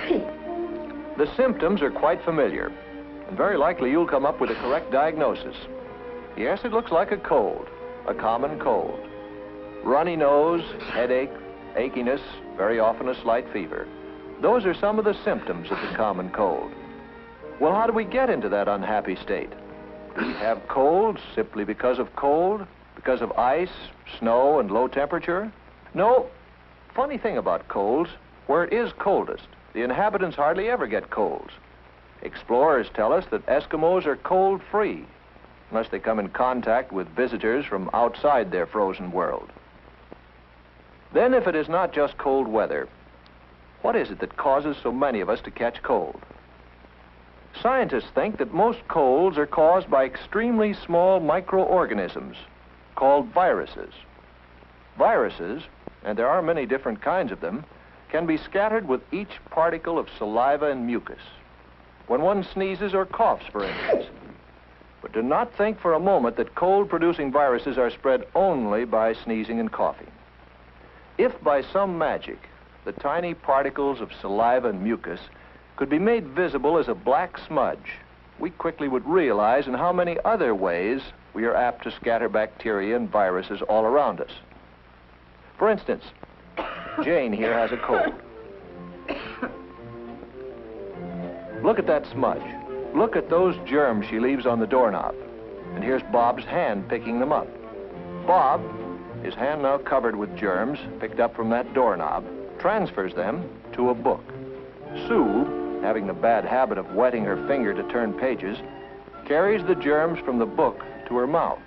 The symptoms are quite familiar, and very likely you'll come up with a correct diagnosis. Yes, it looks like a cold, a common cold. Runny nose, headache, achiness, very often a slight fever. Those are some of the symptoms of the common cold. Well, how do we get into that unhappy state? Do we have colds simply because of cold? Because of ice, snow, and low temperature? No. Funny thing about colds, where it is coldest, the inhabitants hardly ever get colds. Explorers tell us that Eskimos are cold-free, unless they come in contact with visitors from outside their frozen world. Then, if it is not just cold weather, what is it that causes so many of us to catch cold? Scientists think that most colds are caused by extremely small microorganisms called viruses. Viruses, and there are many different kinds of them, can be scattered with each particle of saliva and mucus when one sneezes or coughs, for instance. But do not think for a moment that cold-producing viruses are spread only by sneezing and coughing. If by some magic the tiny particles of saliva and mucus could be made visible as a black smudge, we quickly would realize in how many other ways we are apt to scatter bacteria and viruses all around us. For instance, Jane here has a cold. Look at that smudge. Look at those germs she leaves on the doorknob. And here's Bob's hand picking them up. Bob, his hand now covered with germs picked up from that doorknob, transfers them to a book. Sue, having the bad habit of wetting her finger to turn pages, carries the germs from the book to her mouth,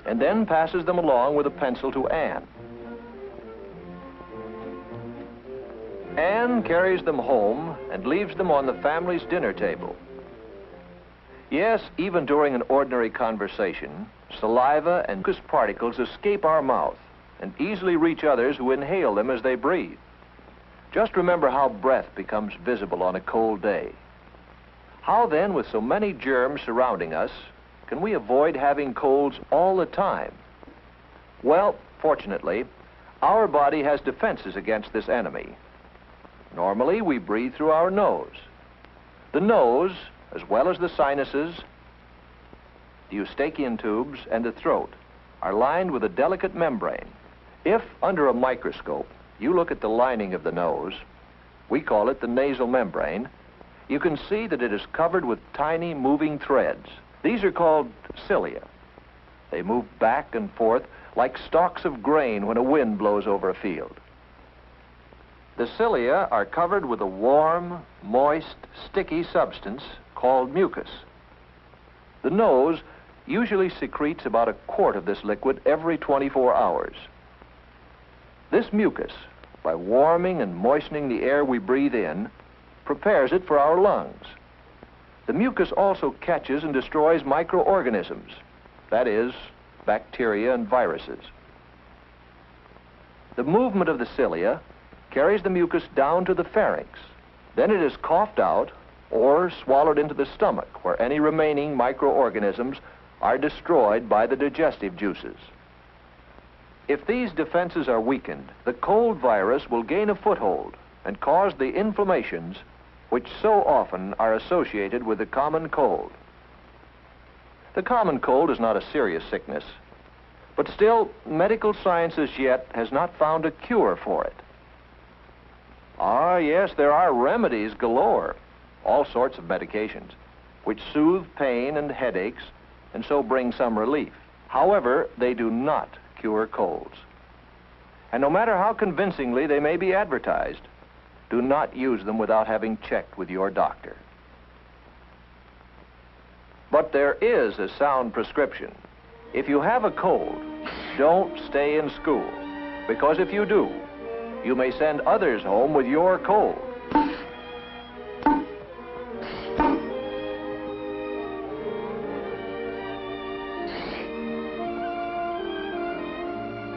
and then passes them along with a pencil to Anne. Anne carries them home and leaves them on the family's dinner table. Yes, even during an ordinary conversation, saliva and mucus particles escape our mouth and easily reach others who inhale them as they breathe. Just remember how breath becomes visible on a cold day. How then, with so many germs surrounding us, can we avoid having colds all the time? Well, fortunately, our body has defenses against this enemy. Normally, we breathe through our nose. The nose, as well as the sinuses, the eustachian tubes, and the throat, are lined with a delicate membrane. If, under a microscope, you look at the lining of the nose, we call it the nasal membrane, you can see that it is covered with tiny moving threads. These are called cilia. They move back and forth like stalks of grain when a wind blows over a field. The cilia are covered with a warm, moist, sticky substance called mucus. The nose usually secretes about a quart of this liquid every 24 hours. This mucus, by warming and moistening the air we breathe in, prepares it for our lungs. The mucus also catches and destroys microorganisms, that is, bacteria and viruses. The movement of the cilia carries the mucus down to the pharynx. Then it is coughed out or swallowed into the stomach, where any remaining microorganisms are destroyed by the digestive juices. If these defenses are weakened, the cold virus will gain a foothold and cause the inflammations which so often are associated with the common cold. The common cold is not a serious sickness, but still, medical science as yet has not found a cure for it. Ah, yes, there are remedies galore, all sorts of medications, which soothe pain and headaches and so bring some relief. However, they do not cure colds. And no matter how convincingly they may be advertised, do not use them without having checked with your doctor. But there is a sound prescription. If you have a cold, don't stay in school, because if you do, you may send others home with your cold.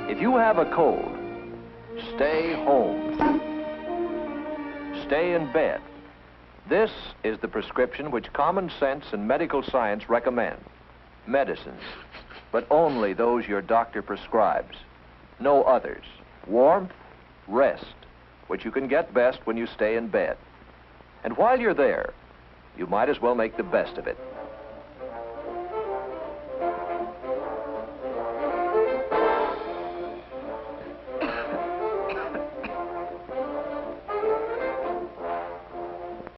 If you have a cold, stay home. Stay in bed. This is the prescription which common sense and medical science recommend. Medicines, but only those your doctor prescribes. No others. Warmth, rest, which you can get best when you stay in bed. And while you're there, you might as well make the best of it.